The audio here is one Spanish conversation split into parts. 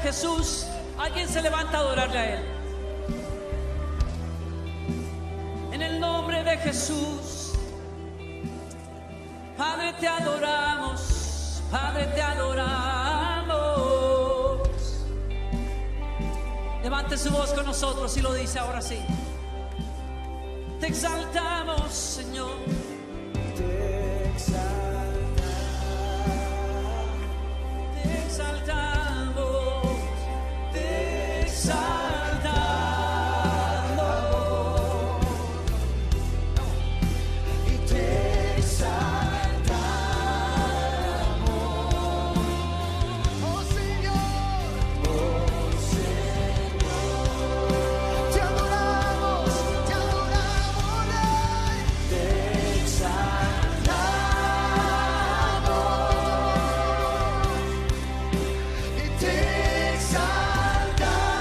Jesús, alguien se levanta a adorarle a Él. En el nombre de Jesús, Padre, te adoramos, Padre, te adoramos. Levante su voz con nosotros y lo dice ahora sí. Te exaltamos, Señor. Te exaltamos. Te exaltamos. Te exaltamos. Y te exaltamos. Oh Señor. Oh Señor. Te adoramos, Rey. Te exaltamos. Y te exaltamos. Y te exaltamos.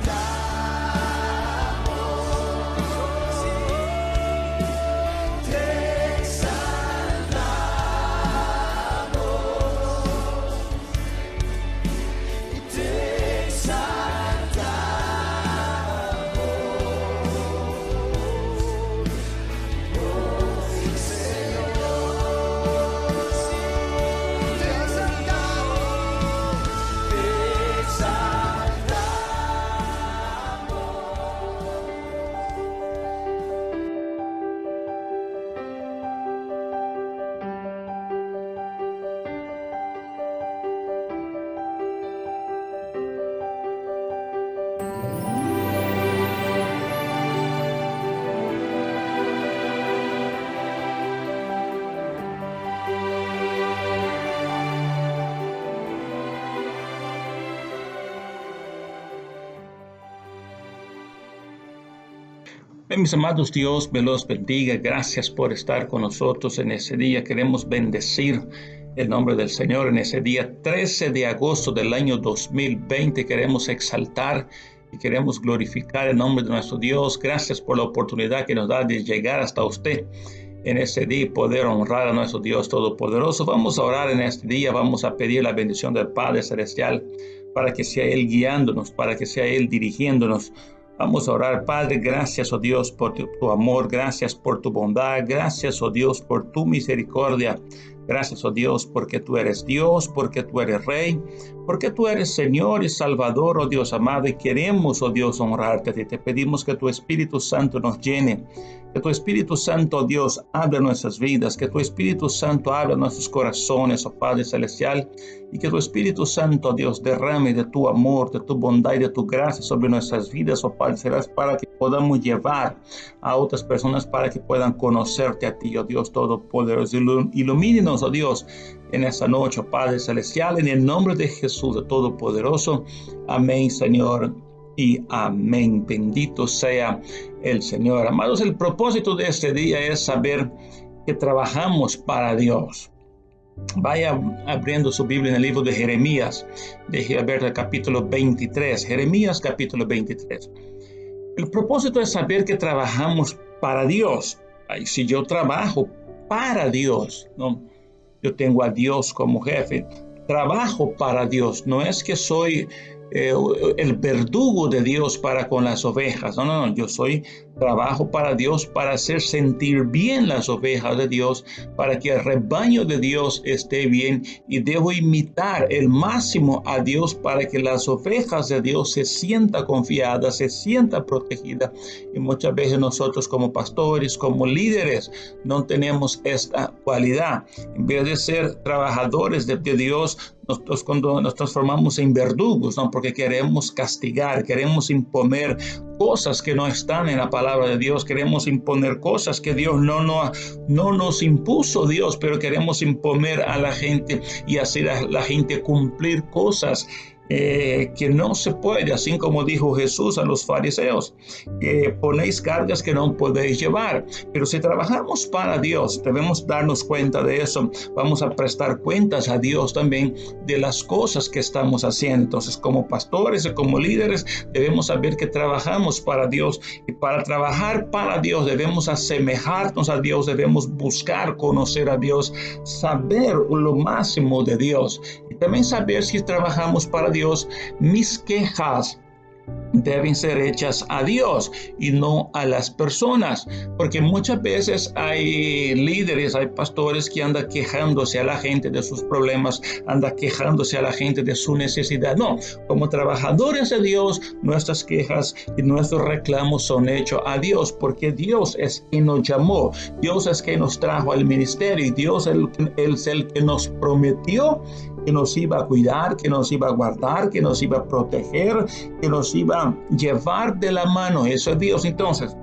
Oh Señor. Te exaltamos. Te exaltamos. Y te Mis amados, Dios me los bendiga. Gracias por estar con nosotros en ese día. Queremos bendecir el nombre del Señor en ese día 13 de agosto del año 2020. Queremos exaltar y queremos glorificar el nombre de nuestro Dios. Gracias por la oportunidad que nos da de llegar hasta usted en ese día y poder honrar a nuestro Dios Todopoderoso. Vamos a orar en este día. Vamos a pedir la bendición del Padre Celestial para que sea Él guiándonos, para que sea Él dirigiéndonos. Vamos a orar. Padre, gracias, oh Dios, por tu amor, gracias por tu bondad, gracias, oh Dios, por tu misericordia. Gracias, oh Dios, porque tú eres Dios, porque tú eres Rey, porque tú eres Señor y Salvador, oh Dios amado, y queremos, oh Dios, honrarte. Te pedimos que tu Espíritu Santo nos llene, que tu Espíritu Santo, oh Dios, hable nuestras vidas, que tu Espíritu Santo hable nuestros corazones, oh Padre Celestial, y que tu Espíritu Santo, oh Dios, derrame de tu amor, de tu bondad y de tu gracia sobre nuestras vidas, oh Padre Celestial, para que podamos llevar a otras personas para que puedan conocerte a ti, oh Dios Todopoderoso. Ilumínenos, oh Dios, en esta noche, oh Padre Celestial, en el nombre de Jesús, de Todopoderoso. Amén, Señor, y amén. Bendito sea el Señor. Amados, el propósito de este día es saber que trabajamos para Dios. Vaya abriendo su Biblia en el libro de Jeremías. Deje ver el capítulo 23. Jeremías capítulo 23. El propósito es saber que trabajamos para Dios. Ay, si yo trabajo para Dios, ¿no? Yo tengo a Dios como jefe. Trabajo para Dios. No es que soy el verdugo de Dios para con las ovejas. No. Yo trabajo para Dios para hacer sentir bien las ovejas de Dios, para que el rebaño de Dios esté bien, y debo imitar el máximo a Dios para que las ovejas de Dios se sientan confiadas, se sientan protegidas. Y muchas veces nosotros como pastores, como líderes, no tenemos esta cualidad. En vez de ser trabajadores de Dios, nosotros cuando nos transformamos en verdugos, ¿no? Porque queremos castigar, queremos imponer cosas que no están en la palabra de Dios, queremos imponer cosas que Dios no nos impuso Dios, pero queremos imponer a la gente y hacer a la gente cumplir cosas que no se puede, así como dijo Jesús a los fariseos, ponéis cargas que no podéis llevar. Pero si trabajamos para Dios, debemos darnos cuenta de eso. Vamos a prestar cuentas a Dios también de las cosas que estamos haciendo. Entonces, como pastores y como líderes, debemos saber que trabajamos para Dios, y para trabajar para Dios debemos asemejarnos a Dios, debemos buscar conocer a Dios, saber lo máximo de Dios, y también saber si trabajamos para Dios. Mis quejas deben ser hechas a Dios y no a las personas, porque muchas veces hay líderes, hay pastores que andan quejándose a la gente de sus problemas, andan quejándose a la gente de su necesidad. No, como trabajadores de Dios, nuestras quejas y nuestros reclamos son hechos a Dios, porque Dios es quien nos llamó, Dios es quien nos trajo al ministerio, y Dios es el que nos prometió que nos iba a cuidar, que nos iba a guardar, que nos iba a proteger, que nos iba a llevar de la mano. Eso es Dios. Entonces,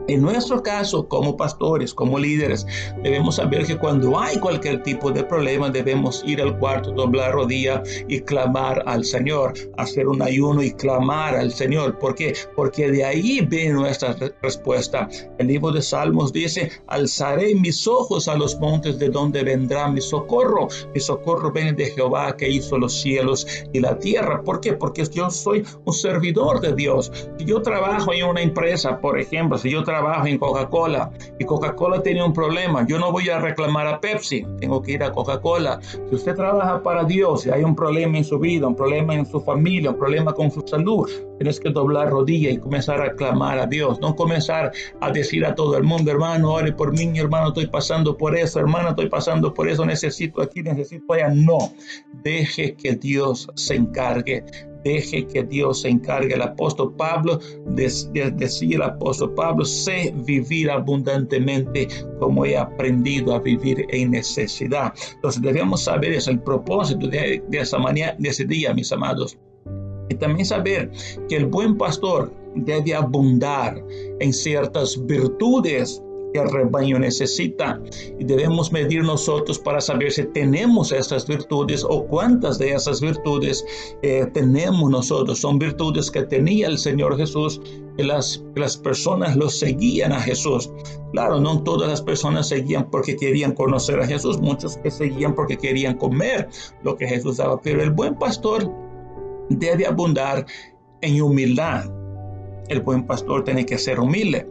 en nuestro caso, como pastores, como líderes, debemos saber que cuando hay cualquier tipo de problema, debemos ir al cuarto, doblar rodilla y clamar al Señor, hacer un ayuno y clamar al Señor. ¿Por qué? Porque de ahí viene nuestra respuesta. El libro de Salmos dice: alzaré mis ojos a los montes, de donde vendrá mi socorro. Mi socorro viene de Jehová, que hizo los cielos y la tierra. ¿Por qué? Porque yo soy un servidor de Dios. Si yo trabajo en una empresa, por ejemplo, si yo trabajo en Coca-Cola y Coca-Cola tiene un problema, yo no voy a reclamar a Pepsi, tengo que ir a Coca-Cola. Si usted trabaja para Dios, si hay un problema en su vida, un problema en su familia, un problema con su salud, tienes que doblar rodilla y comenzar a clamar a Dios, no comenzar a decir a todo el mundo: hermano, ore por mí, hermano, estoy pasando por eso, hermano, estoy pasando por eso, necesito aquí, necesito allá. No, deje que Dios se encargue. Deje que Dios se encargue. El apóstol Pablo decía, el apóstol Pablo: sé vivir abundantemente como he aprendido a vivir en necesidad. Entonces debemos saber eso, el propósito de esa mañana, de ese día, mis amados. Y también saber que el buen pastor debe abundar en ciertas virtudes que el rebaño necesita, y debemos medir nosotros para saber si tenemos esas virtudes o cuántas de esas virtudes tenemos nosotros. Son virtudes que tenía el Señor Jesús, que las personas lo seguían a Jesús. Claro, no todas las personas seguían porque querían conocer a Jesús, muchos que seguían porque querían comer lo que Jesús daba, pero el buen pastor debe abundar en humildad. El buen pastor tiene que ser humilde.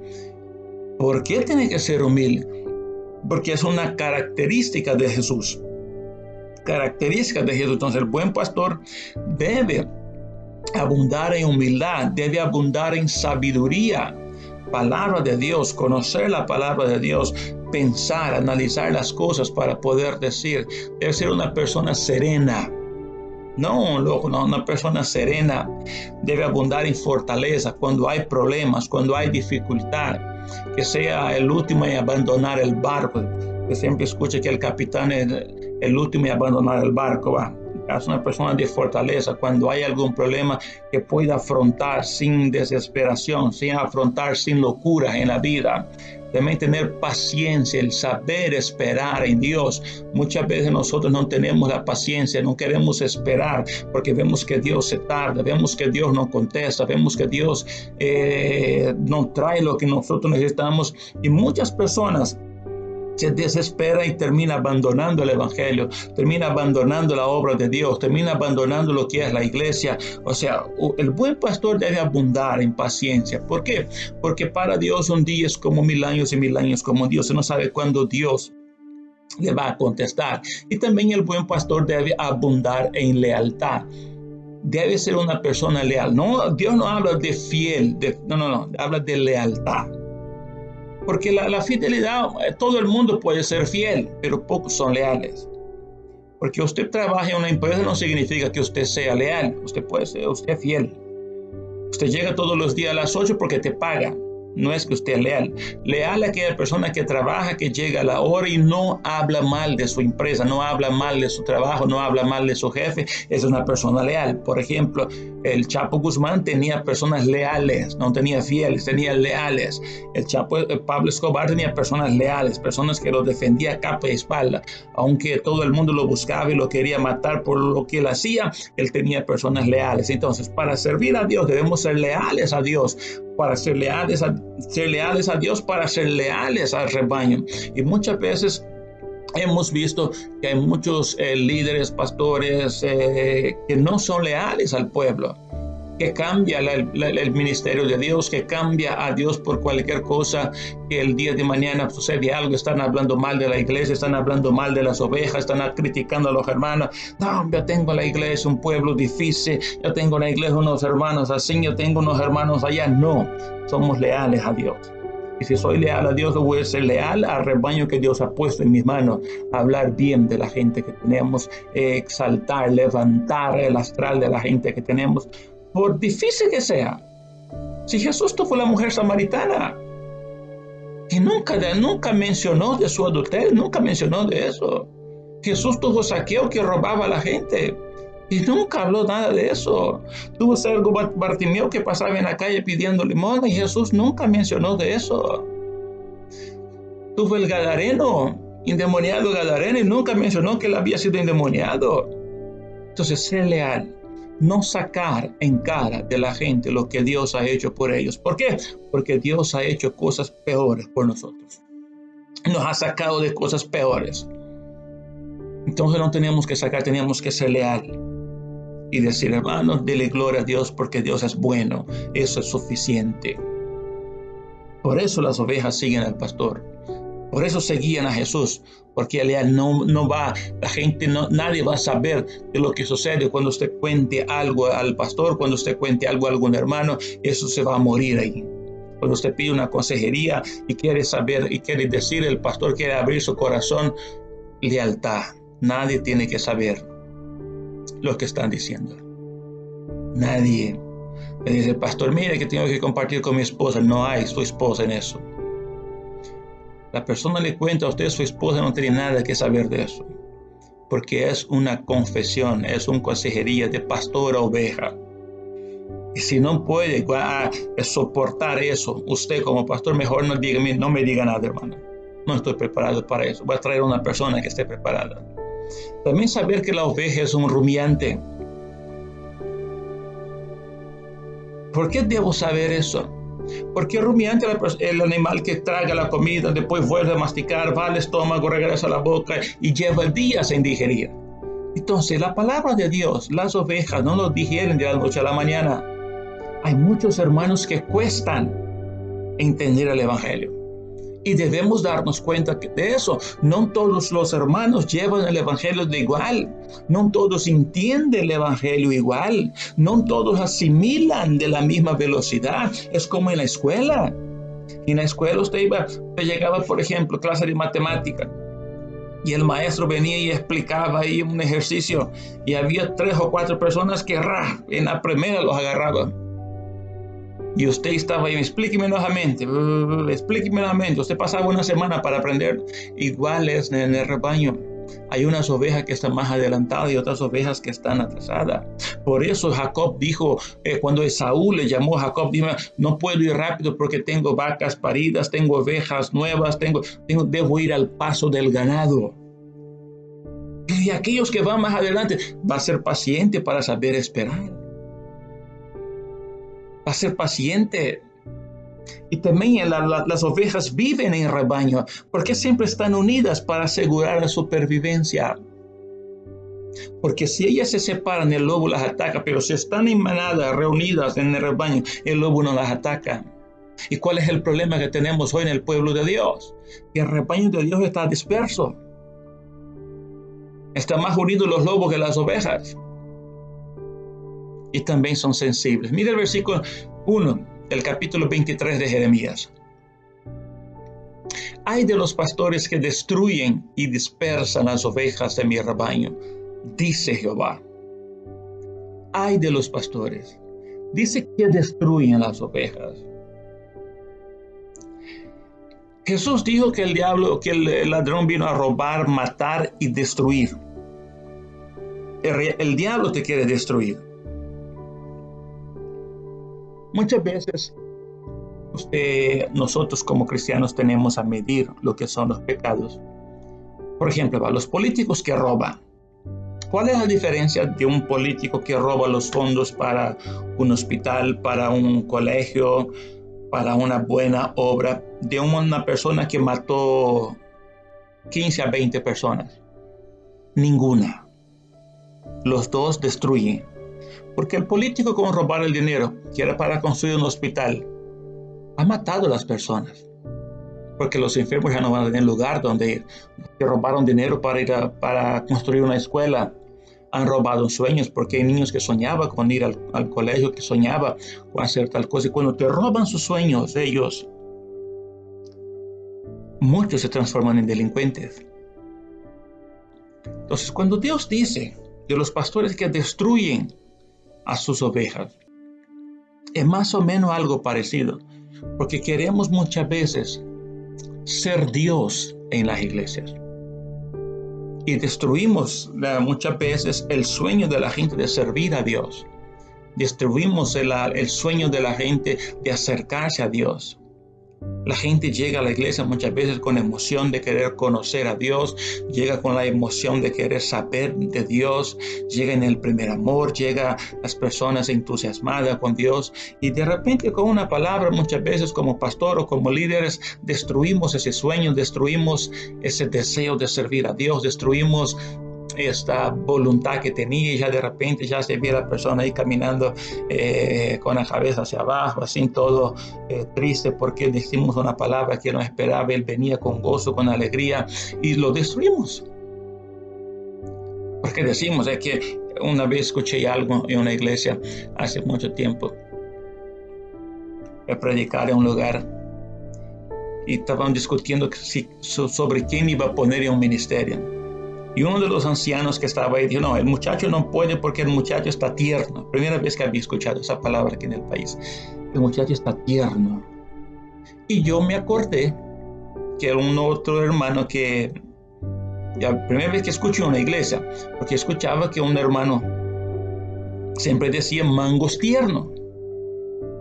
¿Por qué tiene que ser humilde? Porque es una característica de Jesús. Característica de Jesús. Entonces el buen pastor debe abundar en humildad, debe abundar en sabiduría, palabra de Dios, conocer la palabra de Dios, pensar, analizar las cosas para poder decir. Debe ser una persona serena. No, loco, no, una persona serena. Debe abundar en fortaleza cuando hay problemas, cuando hay dificultad. Que sea el último en abandonar el barco. Que siempre escuche que el capitán es el último en abandonar el barco. Es una persona de fortaleza. Cuando hay algún problema, que pueda afrontar sin desesperación, sin afrontar sin locura en la vida. También tener paciencia, el saber esperar en Dios. Muchas veces nosotros no tenemos la paciencia, no queremos esperar porque vemos que Dios se tarda, vemos que Dios no contesta, vemos que Dios no trae lo que nosotros necesitamos, y muchas personas se desespera y termina abandonando el evangelio, termina abandonando la obra de Dios, termina abandonando lo que es la iglesia. O sea, el buen pastor debe abundar en paciencia. ¿Por qué? Porque para Dios un día es como 1000 años y 1000 años como Dios. Se no sabe cuándo Dios le va a contestar. Y también el buen pastor debe abundar en lealtad. Debe ser una persona leal. No, Dios no habla de fiel, no, habla de lealtad. Porque la fidelidad, todo el mundo puede ser fiel, pero pocos son leales. Porque usted trabaja en una empresa no significa que usted sea leal. Usted puede ser fiel. Usted llega todos los días a las 8 porque te paga. No es que usted es leal. Leal a aquella persona que trabaja, que llega a la hora y no habla mal de su empresa, no habla mal de su trabajo, no habla mal de su jefe. Es una persona leal. Por ejemplo, El Chapo Guzmán tenía personas leales, no tenía fieles, tenía leales. Pablo Escobar tenía personas leales, personas que lo defendía a capa y espalda. Aunque todo el mundo lo buscaba y lo quería matar por lo que él hacía, él tenía personas leales. Entonces, para servir a Dios debemos ser leales a Dios, para ser leales a Dios, para ser leales al rebaño. Y muchas veces hemos visto que hay muchos líderes, pastores que no son leales al pueblo, que cambia el ministerio de Dios, que cambia a Dios por cualquier cosa, que el día de mañana sucede algo, están hablando mal de la iglesia, están hablando mal de las ovejas, están criticando a los hermanos. No, yo tengo la iglesia, un pueblo difícil, yo tengo la iglesia, unos hermanos así, yo tengo unos hermanos allá. No, somos leales a Dios. Y si soy leal a Dios, voy a ser leal al rebaño que Dios ha puesto en mis manos. Hablar bien de la gente que tenemos, exaltar, levantar el astral de la gente que tenemos, por difícil que sea. Si Jesús tuvo la mujer samaritana y nunca mencionó de su adulterio, nunca mencionó de eso. Jesús tuvo Saqueo que robaba a la gente y nunca habló nada de eso. Tuvo ciego Bartimeo que pasaba en la calle pidiendo limosna y Jesús nunca mencionó de eso. Tuvo el gadareno, endemoniado Gadareno, y nunca mencionó que él había sido endemoniado. Entonces, ser leal, no sacar en cara de la gente lo que Dios ha hecho por ellos. ¿Por qué? Porque Dios ha hecho cosas peores por nosotros. Nos ha sacado de cosas peores. Entonces no tenemos que sacar, tenemos que ser leal. Y decir, hermanos, dele gloria a Dios porque Dios es bueno. Eso es suficiente. Por eso las ovejas siguen al pastor. Por eso seguían a Jesús. Porque leal no va, la gente, nadie va a saber de lo que sucede cuando usted cuente algo al pastor, cuando usted cuente algo a algún hermano. Eso se va a morir ahí. Cuando usted pide una consejería y quiere saber y quiere decir, el pastor quiere abrir su corazón, lealtad. Nadie tiene que saber lo que están diciendo. Nadie. Le dice el pastor, mire que tengo que compartir con mi esposa. No hay su esposa en eso. La persona le cuenta a usted, su esposa no tiene nada que saber de eso. Porque es una confesión, es una consejería de pastor a oveja. Y si no puede soportar eso, usted como pastor, mejor no me diga nada, hermano. No estoy preparado para eso. Voy a traer a una persona que esté preparada. También saber que la oveja es un rumiante. ¿Por qué debo saber eso? Porque el rumiante es el animal que traga la comida, después vuelve a masticar, va al estómago, regresa a la boca y lleva días sin digerir. Entonces, la palabra de Dios, las ovejas no lo digieren de la noche a la mañana. Hay muchos hermanos que cuestan entender el evangelio. Y debemos darnos cuenta de eso. No todos los hermanos llevan el evangelio de igual. No todos entienden el evangelio igual. No todos asimilan de la misma velocidad. Es como en la escuela. En la escuela usted llegaba, por ejemplo, clase de matemática. Y el maestro venía y explicaba ahí un ejercicio. Y había 3 o 4 personas que en la primera los agarraban. Y usted estaba ahí, explíqueme nuevamente. Usted pasaba una semana para aprender. Igual es en el rebaño. Hay unas ovejas que están más adelantadas y otras ovejas que están atrasadas. Por eso Jacob dijo, cuando Esaú le llamó a Jacob, dijo, no puedo ir rápido porque tengo vacas paridas, tengo ovejas nuevas, debo ir al paso del ganado. Y aquellos que van más adelante, va a ser paciente para saber esperar. Va a ser paciente. Y también las ovejas viven en rebaño porque siempre están unidas para asegurar la supervivencia. Porque si ellas se separan, el lobo las ataca, pero si están en manada, reunidas en el rebaño, el lobo no las ataca. ¿Y cuál es el problema que tenemos hoy en el pueblo de Dios? Que el rebaño de Dios está disperso. Están más unidos los lobos que las ovejas. Y también son sensibles. Mira el versículo 1 del capítulo 23 de Jeremías. Ay de los pastores que destruyen y dispersan las ovejas de mi rebaño, dice Jehová. Ay de los pastores. Dice que destruyen las ovejas. Jesús dijo que el ladrón vino a robar, matar y destruir. El diablo te quiere destruir. Muchas veces nosotros como cristianos tenemos a medir lo que son los pecados. Por ejemplo, los políticos que roban. ¿Cuál es la diferencia de un político que roba los fondos para un hospital, para un colegio, para una buena obra, de una persona que mató 15 a 20 personas? Ninguna. Los dos destruyen. Porque el político con robar el dinero, que era para construir un hospital, ha matado a las personas. Porque los enfermos ya no van a tener lugar donde ir. Los que robaron dinero para construir una escuela han robado sueños, porque hay niños que soñaban con ir al colegio, que soñaban con hacer tal cosa. Y cuando te roban sus sueños, muchos se transforman en delincuentes. Entonces, cuando Dios dice de los pastores que destruyen a sus ovejas, es más o menos algo parecido, porque queremos muchas veces ser Dios en las iglesias y destruimos muchas veces el sueño de la gente de servir a Dios. Destruimos el sueño de la gente de acercarse a Dios. La gente llega a la iglesia muchas veces con emoción de querer conocer a Dios, llega con la emoción de querer saber de Dios, llega en el primer amor, llega las personas entusiasmadas con Dios, y de repente con una palabra muchas veces como pastor o como líderes destruimos ese sueño, destruimos ese deseo de servir a Dios, destruimos esta voluntad que tenía, y ya de repente ya se ve la persona ahí caminando con la cabeza hacia abajo, así todo triste, porque decimos una palabra que no esperaba. Él venía con gozo, con alegría, y lo destruimos. Porque decimos que una vez escuché algo en una iglesia hace mucho tiempo, predicar en un lugar, y estaban discutiendo sobre quién iba a poner en un ministerio. Y uno de los ancianos que estaba ahí dijo, no, el muchacho no puede porque el muchacho está tierno. Primera vez que había escuchado esa palabra aquí en el país. El muchacho está tierno. Y yo me acordé que era un otro hermano que, la primera vez que escuché en una iglesia, porque escuchaba que un hermano siempre decía mangos tierno.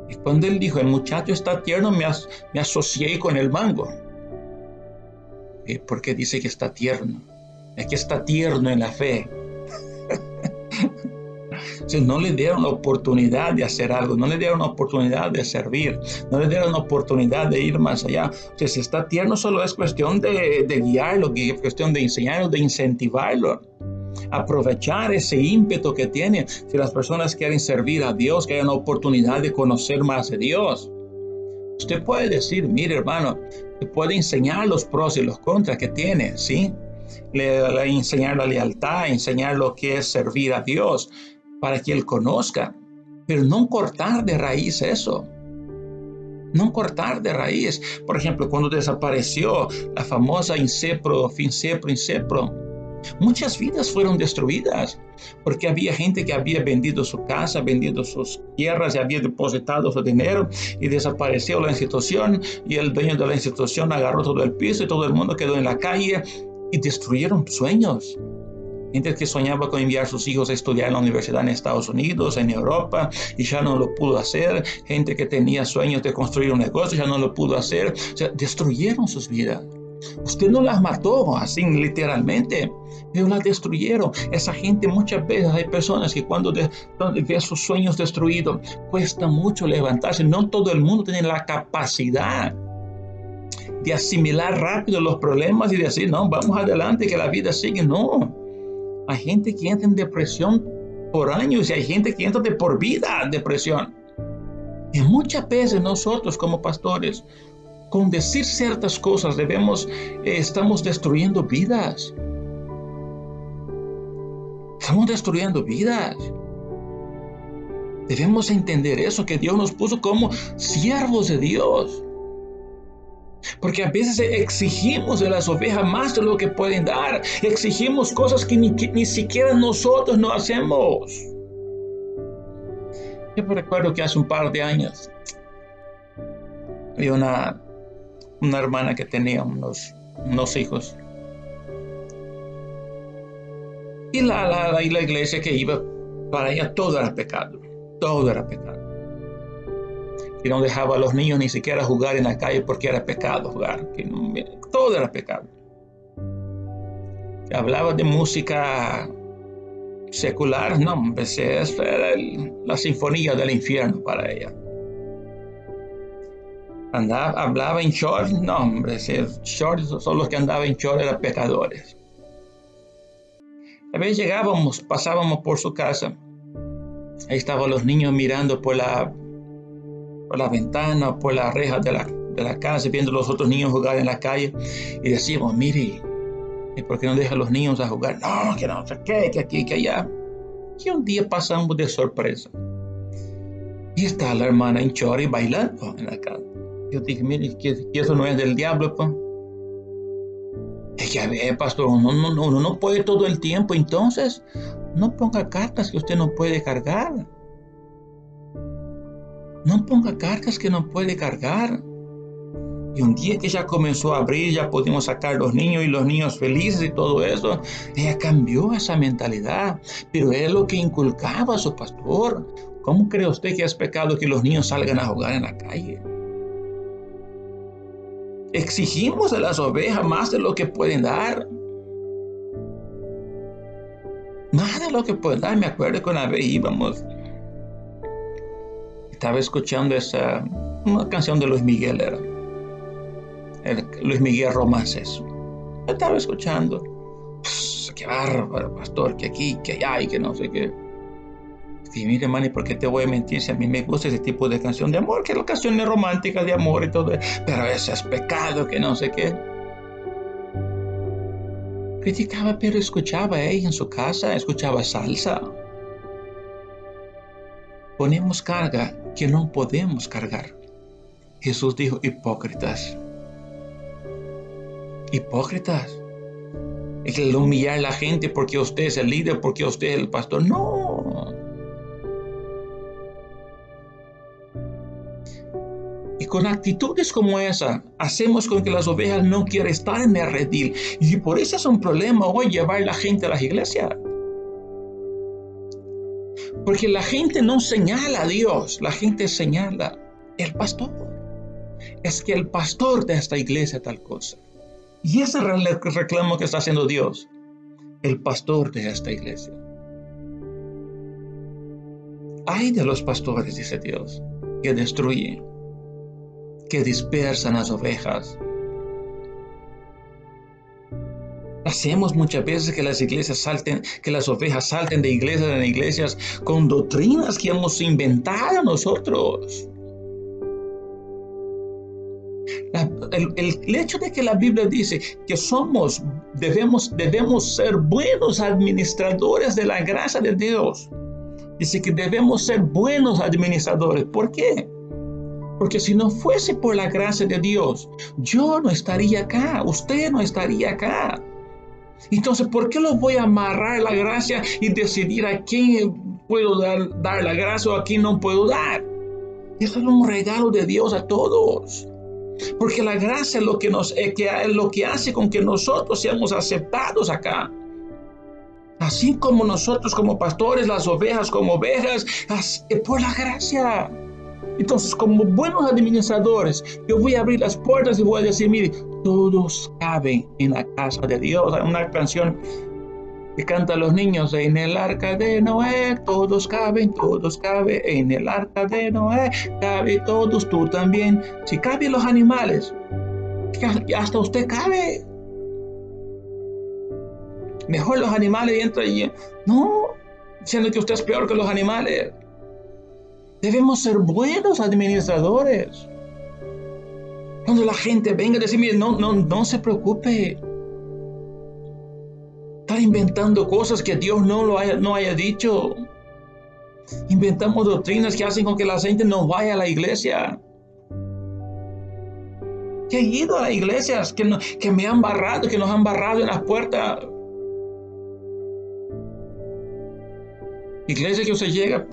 Y cuando él dijo, el muchacho está tierno, me asocié con el mango. ¿Por qué dice que está tierno? Es que está tierno en la fe. O sea, no le dieron la oportunidad de hacer algo, no le dieron la oportunidad de servir, no le dieron la oportunidad de ir más allá. O sea, si está tierno, solo es cuestión de guiarlo, es cuestión de enseñarlo, de incentivarlo, aprovechar ese ímpetu que tiene. Si las personas quieren servir a Dios, que haya una oportunidad de conocer más de Dios, usted puede decir, mire hermano, usted puede enseñar los pros y los contras que tiene, ¿sí? Le enseñar la lealtad, enseñar lo que es servir a Dios para que Él conozca, pero no cortar de raíz eso. No cortar de raíz. Por ejemplo, cuando desapareció la famosa Incepro, muchas vidas fueron destruidas porque había gente que había vendido su casa, vendido sus tierras y había depositado su dinero, y desapareció la institución, y el dueño de la institución agarró todo el piso y todo el mundo quedó en la calle. Y destruyeron sueños. Gente que soñaba con enviar a sus hijos a estudiar en la universidad en Estados Unidos, en Europa, y ya no lo pudo hacer. Gente que tenía sueños de construir un negocio, ya no lo pudo hacer. O sea, destruyeron sus vidas. Usted no las mató así literalmente, pero las destruyeron. Esa gente, muchas veces hay personas que cuando ve sus sueños destruidos, cuesta mucho levantarse. No todo el mundo tiene la capacidad de asimilar rápido los problemas y decir, no, vamos adelante, que la vida sigue. No, hay gente que entra en depresión por años y hay gente que entra de por vida en depresión. Y muchas veces nosotros como pastores, con decir ciertas cosas, estamos destruyendo vidas. Estamos destruyendo vidas. Debemos entender eso, que Dios nos puso como siervos de Dios. Porque a veces exigimos de las ovejas más de lo que pueden dar. Exigimos cosas que ni siquiera nosotros no hacemos. Yo me recuerdo que hace un par de años había una hermana que tenía unos hijos. Y la iglesia que iba para ella, todo era pecado. Todo era pecado. que no dejaba a los niños ni siquiera jugar en la calle porque era pecado jugar, todo era pecado. Hablaba de música secular, no, hombre, esa era la sinfonía del infierno para ella. Hablaba en short, no, hombre, short, son los que andaban en short eran pecadores. A veces pasábamos por su casa, ahí estaban los niños mirando por la ventana, por la reja de la casa, viendo a los otros niños jugar en la calle, y decíamos, mire, ¿y por qué no deja a los niños a jugar? No, que no sé qué, que aquí, que allá. Y un día pasamos de sorpresa, y está la hermana en chori bailando en la casa. Yo dije, mire, que eso no es del diablo, pues. Es que a ver, pastor, uno no puede todo el tiempo, entonces no ponga cargas que usted no puede cargar. No ponga cargas que no puede cargar. Y un día que ya comenzó a abrir, ya pudimos sacar los niños y los niños felices y todo eso, ella cambió esa mentalidad, pero es lo que inculcaba a su pastor. ¿Cómo cree usted que es pecado que los niños salgan a jugar en la calle? Exigimos a las ovejas más de lo que pueden dar. Más de lo que pueden dar. Me acuerdo que una vez estaba escuchando una canción de Luis Miguel, Luis Miguel Romances. Estaba escuchando. Qué bárbaro, pastor, que aquí, que allá y que no sé qué. Y mire, hermano, ¿y por qué te voy a mentir si a mí me gusta ese tipo de canción de amor? Que las canciones románticas de amor y todo. Pero eso es pecado, que no sé qué. Criticaba, pero escuchaba ella en su casa, escuchaba salsa. Ponemos carga que no podemos cargar. Jesús dijo, hipócritas. Hipócritas. El humillar a la gente porque usted es el líder, porque usted es el pastor. No. Y con actitudes como esa, hacemos con que las ovejas no quieran estar en el redil. Y por eso es un problema hoy llevar a la gente a las iglesias. Porque la gente no señala a Dios, la gente señala el pastor. Es que el pastor de esta iglesia tal cosa. Y ese es el reclamo que está haciendo Dios. El pastor de esta iglesia. Ay de los pastores, dice Dios, que destruyen, que dispersan las ovejas. Hacemos muchas veces que las iglesias salten, que las ovejas salten de iglesias en iglesias con doctrinas que hemos inventado nosotros. El hecho de que la Biblia dice que debemos ser buenos administradores de la gracia de Dios. Dice que debemos ser buenos administradores. ¿Por qué? Porque si no fuese por la gracia de Dios, yo no estaría acá, usted no estaría acá. Entonces, ¿por qué lo voy a amarrar a la gracia y decidir a quién puedo dar la gracia o a quién no puedo dar? Eso es un regalo de Dios a todos. Porque la gracia es lo que hace con que nosotros seamos aceptados acá. Así como nosotros como pastores, las ovejas como ovejas, por la gracia. Entonces, como buenos administradores, yo voy a abrir las puertas y voy a decir, mire, todos caben en la casa de Dios. Hay una canción que cantan los niños, en el arca de Noé, todos caben en el arca de Noé, cabe todos, tú también. Si caben los animales, hasta usted cabe. Mejor los animales entran y no, diciendo que usted es peor que los animales. Debemos ser buenos administradores. Cuando la gente venga a decir, mire, no se preocupe. Estar inventando cosas que Dios no haya dicho. Inventamos doctrinas que hacen con que la gente no vaya a la iglesia. Que he ido a las iglesias que nos han barrado en las puertas. Iglesia que usted llega,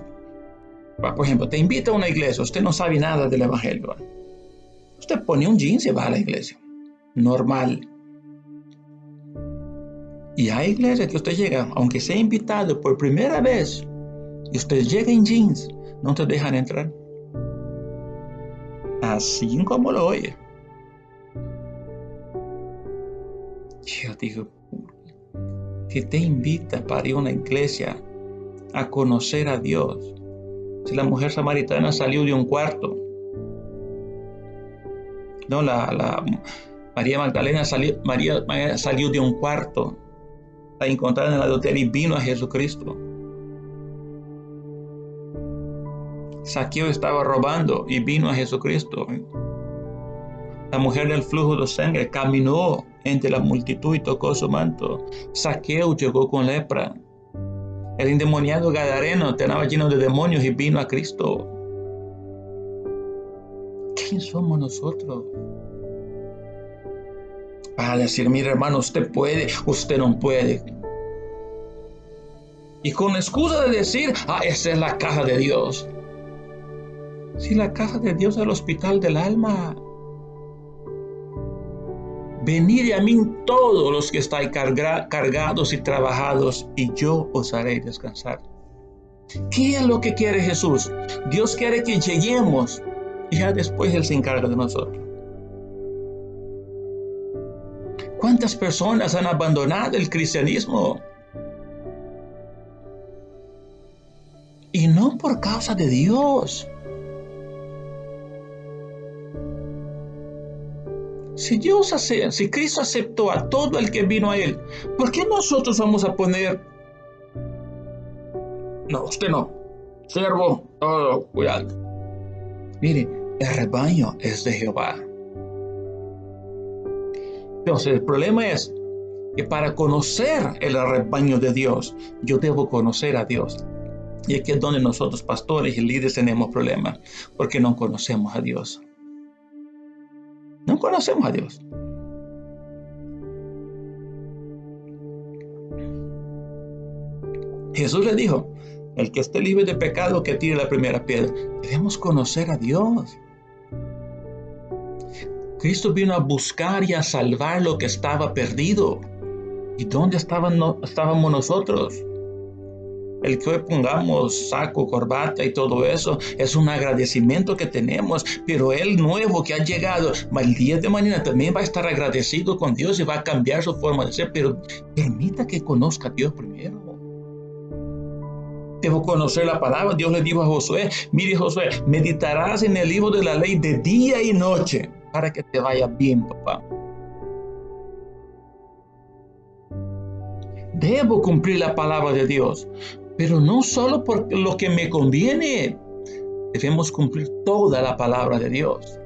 por ejemplo, te invita a una iglesia, usted no sabe nada del evangelio. Usted pone un jeans y va a la iglesia. Normal. Y hay iglesias que usted llega, aunque sea invitado por primera vez, y usted llega en jeans, no te dejan entrar. así como lo oye. Yo digo, ¿qué te invita para ir a una iglesia a conocer a Dios? Si la mujer samaritana salió de un cuarto, no, la María Magdalena María salió de un cuarto a encontrar en el adulterio y vino a Jesucristo. Zaqueo estaba robando y vino a Jesucristo. La mujer del flujo de sangre caminó entre la multitud y tocó su manto. Zaqueo llegó con lepra. El endemoniado gadareno estaba lleno de demonios y vino a Cristo. ¿Quién somos nosotros? Para decir, mire hermano, usted puede, usted no puede. Y con excusa de decir, esa es la casa de Dios. Si la casa de Dios es el hospital del alma. Venid a mí todos los que estáis cargados y trabajados, y yo os haré descansar. ¿Qué es lo que quiere Jesús? Dios quiere que lleguemos y ya después Él se encarga de nosotros. ¿Cuántas personas han abandonado el cristianismo? Y no por causa de Dios. Si Cristo aceptó a todo el que vino a Él, ¿por qué nosotros vamos a poner? No, usted no. Siervo, todo, cuidado. Mire, el rebaño es de Jehová. Entonces, el problema es que para conocer el rebaño de Dios, yo debo conocer a Dios. Y aquí es donde nosotros, pastores y líderes, tenemos problemas, porque no conocemos a Dios. No conocemos a Dios. Jesús le dijo, el que esté libre de pecado, que tire la primera piedra. Debemos conocer a Dios. Cristo vino a buscar y a salvar lo que estaba perdido. ¿Y dónde estábamos nosotros? El que hoy pongamos saco, corbata y todo eso es un agradecimiento que tenemos, pero el nuevo que ha llegado, el día de mañana también va a estar agradecido con Dios y va a cambiar su forma de ser, pero permita que conozca a Dios primero. Debo conocer la palabra. Dios le dijo a Josué, mire Josué, meditarás en el libro de la ley de día y noche para que te vaya bien, papá. Debo cumplir la palabra de Dios, pero no solo por lo que me conviene. Debemos cumplir toda la palabra de Dios.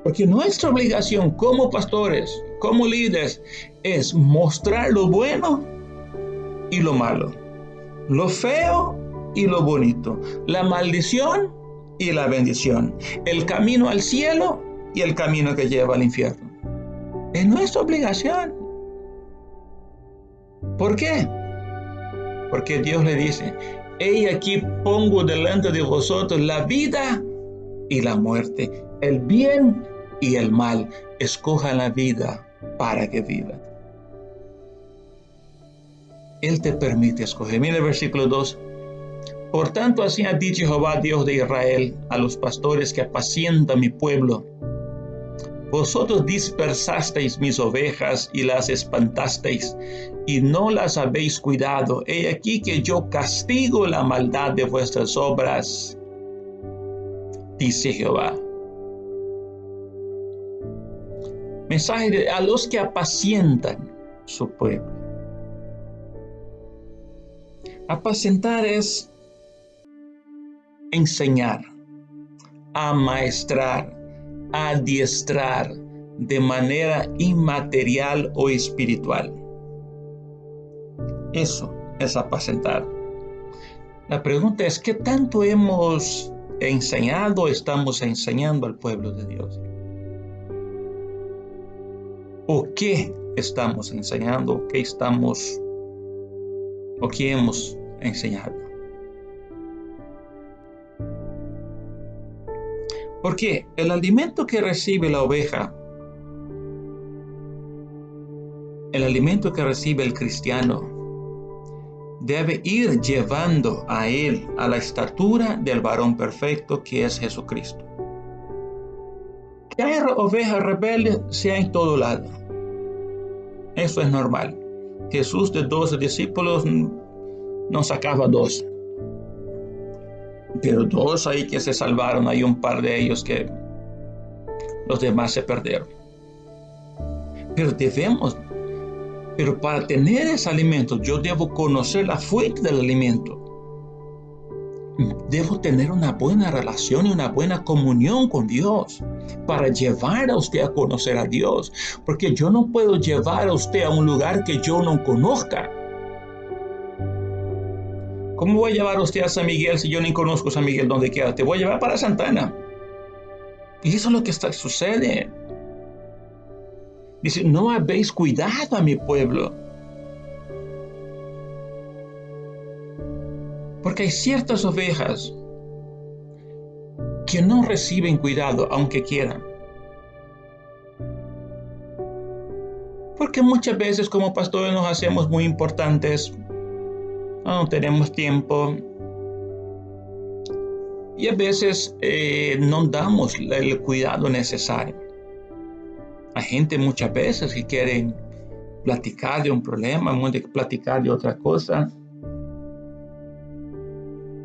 Porque nuestra obligación como pastores, como líderes, es mostrar lo bueno y lo malo, lo feo y lo bonito, la maldición y la bendición, el camino al cielo y el camino que lleva al infierno. Es nuestra obligación. ¿Por qué? Porque Dios le dice, he aquí pongo delante de vosotros la vida y la muerte, el bien y el mal. Escojan la vida para que vivan. Él te permite escoger. Mira el versículo 2. Por tanto, así ha dicho Jehová, Dios de Israel, a los pastores que apacientan mi pueblo. Vosotros dispersasteis mis ovejas y las espantasteis, y no las habéis cuidado. He aquí que yo castigo la maldad de vuestras obras, dice Jehová. Mensaje a los que apacientan su pueblo. Apacentar es enseñar, amaestrar, adiestrar de manera inmaterial o espiritual. Eso es apacentar. La pregunta es, ¿qué tanto hemos enseñado, estamos enseñando al pueblo de Dios? ¿O qué estamos enseñando? ¿Qué hemos enseñado? Porque el alimento que recibe la oveja, el alimento que recibe el cristiano, debe ir llevando a él a la estatura del varón perfecto que es Jesucristo. Que hay ovejas rebeldes, sea en todo lado. Eso es normal. Jesús de 12 discípulos no sacaba 2. Pero 2 ahí que se salvaron, hay un par de ellos que los demás se perdieron. Pero para tener ese alimento, yo debo conocer la fuente del alimento. Debo tener una buena relación y una buena comunión con Dios para llevar a usted a conocer a Dios. Porque yo no puedo llevar a usted a un lugar que yo no conozca. ¿Cómo voy a llevar a usted a San Miguel si yo ni conozco San Miguel donde queda? Te voy a llevar para Santana. Y eso es lo que sucede. Dice, no habéis cuidado a mi pueblo. Porque hay ciertas ovejas que no reciben cuidado aunque quieran. Porque muchas veces como pastores nos hacemos muy importantes. No tenemos tiempo. Y a veces no damos el cuidado necesario. Hay gente muchas veces que quieren platicar de un problema, platicar de otra cosa.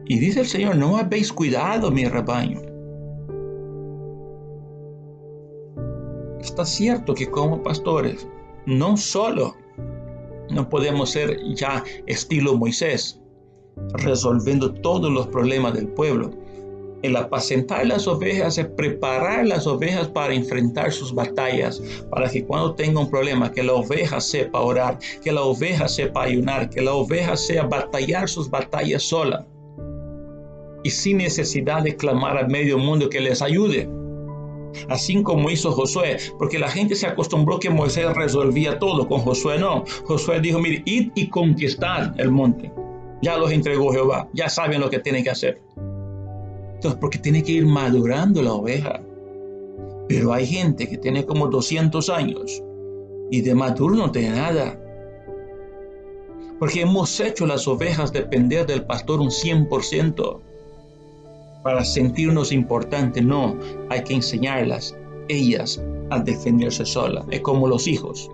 Y dice el Señor, no habéis cuidado mi rebaño. Está cierto que como pastores, no solo no podemos ser ya estilo Moisés, resolviendo todos los problemas del pueblo. El apacentar las ovejas es preparar las ovejas para enfrentar sus batallas, para que cuando tenga un problema, que la oveja sepa orar, que la oveja sepa ayunar, que la oveja sepa batallar sus batallas sola y sin necesidad de clamar al medio mundo que les ayude. Así como hizo Josué, porque la gente se acostumbró que Moisés resolvía todo. Con Josué no. Josué dijo, mire, id y conquistad el monte. Ya los entregó Jehová, ya saben lo que tienen que hacer. Entonces, porque tiene que ir madurando la oveja. Pero hay gente que tiene como 200 años y de maduro no tiene nada. Porque hemos hecho las ovejas depender del pastor un 100%. Para sentirnos importantes, no, hay que enseñarlas, ellas, a defenderse solas. Es como los hijos.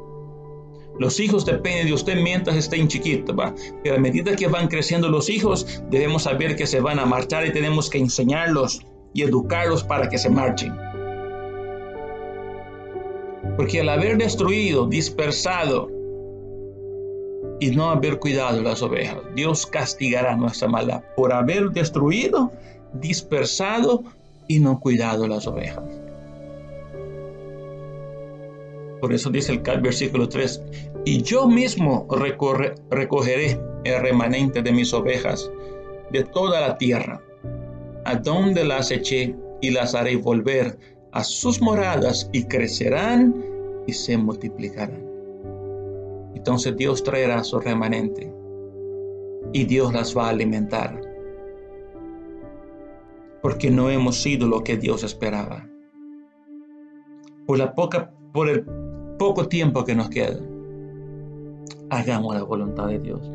Los hijos dependen de usted mientras estén chiquitos, ¿va? Pero a medida que van creciendo los hijos, debemos saber que se van a marchar y tenemos que enseñarlos y educarlos para que se marchen. Porque al haber destruido, dispersado y no haber cuidado las ovejas, Dios castigará nuestra maldad por haber destruido, dispersado y no cuidado las ovejas. Por eso dice el versículo 3, y yo mismo recogeré el remanente de mis ovejas de toda la tierra, a donde las eché, y las haré volver a sus moradas, y crecerán y se multiplicarán. Entonces Dios traerá su remanente y Dios las va a alimentar. Porque no hemos sido lo que Dios esperaba. Por el poco tiempo que nos queda, hagamos la voluntad de Dios.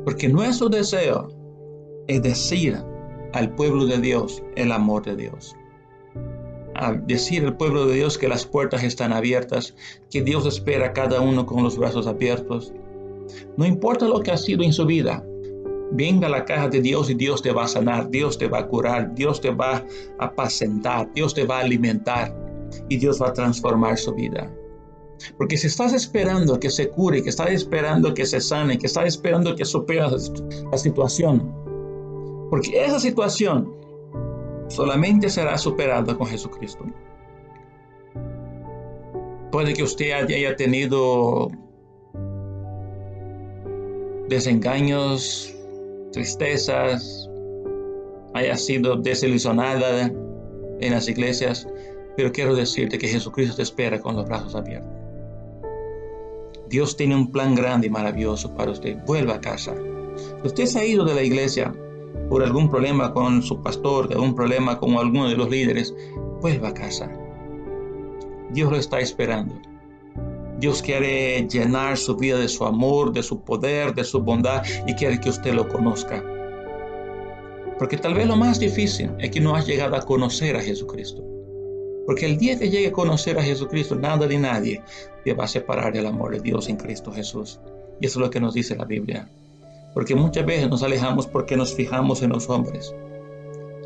Porque nuestro deseo es decir al pueblo de Dios el amor de Dios. A decir al pueblo de Dios que las puertas están abiertas, que Dios espera a cada uno con los brazos abiertos. No importa lo que ha sido en su vida. Venga a la casa de Dios y Dios te va a sanar, Dios te va a curar, Dios te va a apacentar, Dios te va a alimentar y Dios va a transformar su vida. Porque si estás esperando que se cure, que estás esperando que se sane, que estás esperando que supere la situación, porque esa situación solamente será superada con Jesucristo. Puede que usted haya tenido desengaños, tristezas, haya sido desilusionada en las iglesias, pero quiero decirte que Jesucristo te espera con los brazos abiertos. Dios tiene un plan grande y maravilloso para usted. Vuelva a casa. Si usted se ha ido de la iglesia por algún problema con su pastor, algún problema con alguno de los líderes, vuelva a casa. Dios lo está esperando. Dios quiere llenar su vida de su amor, de su poder, de su bondad y quiere que usted lo conozca. Porque tal vez lo más difícil es que no has llegado a conocer a Jesucristo. Porque el día que llegue a conocer a Jesucristo, nada ni nadie te va a separar del amor de Dios en Cristo Jesús. Y eso es lo que nos dice la Biblia. Porque muchas veces nos alejamos porque nos fijamos en los hombres.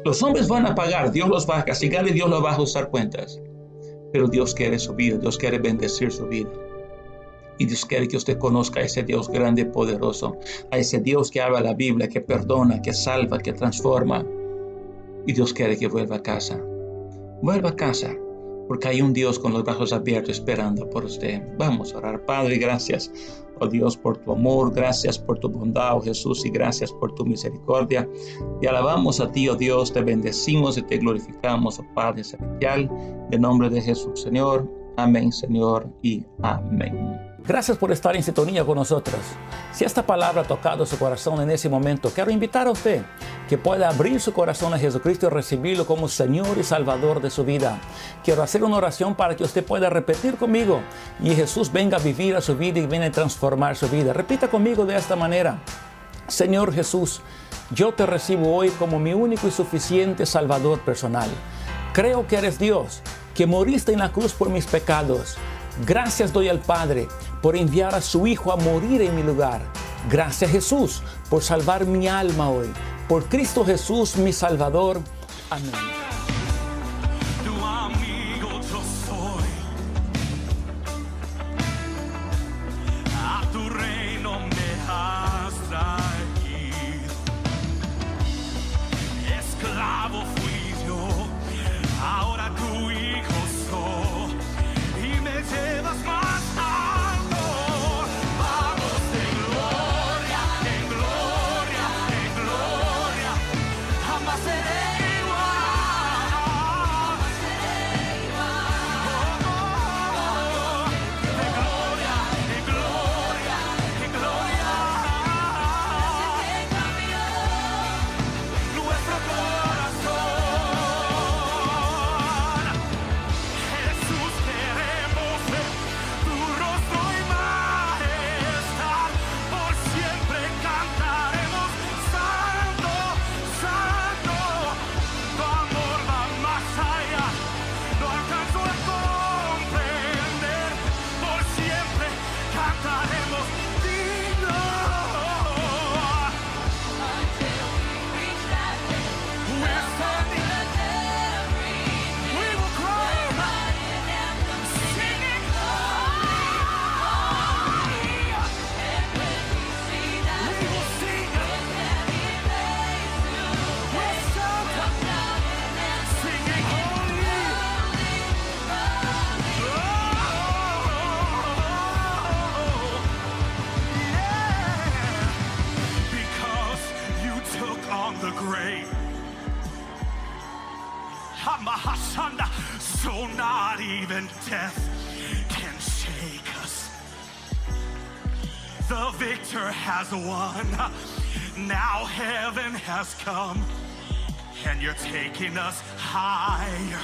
Los hombres van a pagar, Dios los va a castigar y Dios los va a ajustar cuentas. Pero Dios quiere su vida, Dios quiere bendecir su vida. Y Dios quiere que usted conozca a ese Dios grande y poderoso, a ese Dios que habla la Biblia, que perdona, que salva, que transforma. Y Dios quiere que vuelva a casa. Vuelva a casa, porque hay un Dios con los brazos abiertos esperando por usted. Vamos a orar. Padre, gracias, oh Dios, por tu amor, gracias por tu bondad, oh Jesús, y gracias por tu misericordia. Te alabamos a ti, oh Dios, te bendecimos y te glorificamos, oh Padre celestial, en nombre de Jesús, Señor. Amén, Señor, y amén. Gracias por estar en sintonía con nosotros. Si esta palabra ha tocado su corazón en ese momento, quiero invitar a usted que pueda abrir su corazón a Jesucristo y recibirlo como Señor y Salvador de su vida. Quiero hacer una oración para que usted pueda repetir conmigo y Jesús venga a vivir a su vida y venga a transformar su vida. Repita conmigo de esta manera: Señor Jesús, yo te recibo hoy como mi único y suficiente Salvador personal. Creo que eres Dios, que moriste en la cruz por mis pecados. Gracias doy al Padre por enviar a su Hijo a morir en mi lugar. Gracias Jesús por salvar mi alma hoy. Por Cristo Jesús, mi Salvador. Amén. Tu amigo yo soy. A tu reino me has traído. Esclavo fui yo, ahora tu hijo soy. Y me llevas más alto. Vamos de gloria en gloria en gloria. Jamás seré igual. Jamás seré igual. De gloria en gloria en gloria. Gracias que cambió nuestro corazón. Jesús, queremos ver tu rostro y majestad. Por siempre cantaremos santo, santo. Tu amor va más allá, no alcanzo a comprender. Por siempre cantaremos digno. We're standing, we will cry, singing we will sing. We're singing holy. Because you took on the grave. Hamahashanda, so not even death can shake us. The victor has won. Now heaven has come, and you're taking us higher.